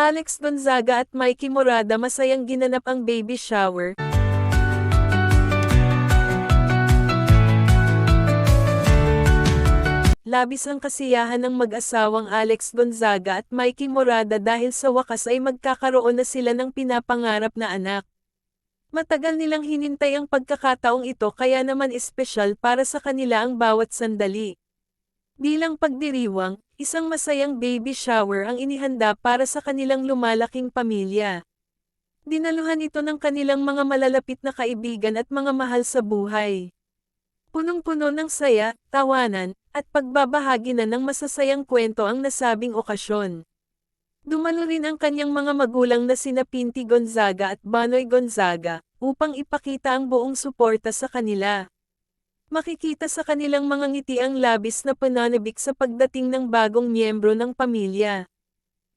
Alex Gonzaga at Mikey Morada masayang ginanap ang baby shower. Labis ang kasiyahan ng mag-asawang Alex Gonzaga at Mikey Morada dahil sa wakas ay magkakaroon na sila ng pinapangarap na anak. Matagal nilang hinintay ang pagkakataong ito kaya naman espesyal para sa kanila ang bawat sandali. Bilang pagdiriwang, isang masayang baby shower ang inihanda para sa kanilang lumalaking pamilya. Dinaluhan ito ng kanilang mga malalapit na kaibigan at mga mahal sa buhay. Punong-puno ng saya, tawanan, at pagbabahagi na ng masasayang kwento ang nasabing okasyon. Dumalo rin ang kanyang mga magulang na sina Pinty Gonzaga at Banoy Gonzaga, upang ipakita ang buong suporta sa kanila. Makikita sa kanilang mga ngiti ang labis na pananabik sa pagdating ng bagong miyembro ng pamilya.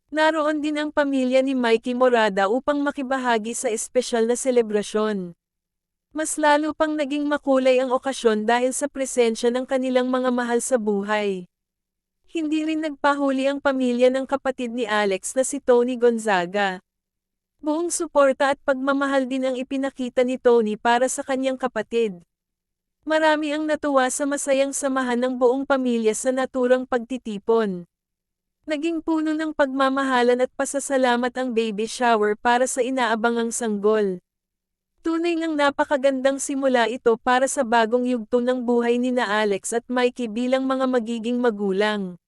Naroon din ang pamilya ni Mikey Morada upang makibahagi sa espesyal na selebrasyon. Mas lalo pang naging makulay ang okasyon dahil sa presensya ng kanilang mga mahal sa buhay. Hindi rin nagpahuli ang pamilya ng kapatid ni Alex na si Tony Gonzaga. Buong suporta at pagmamahal din ang ipinakita ni Tony para sa kanyang kapatid. Marami ang natuwa sa masayang samahan ng buong pamilya sa naturang pagtitipon. Naging puno ng pagmamahalan at pasasalamat ang baby shower para sa inaabangang sanggol. Tunay ngang napakagandang simula ito para sa bagong yugto ng buhay ni na Alex at Mikey bilang mga magiging magulang.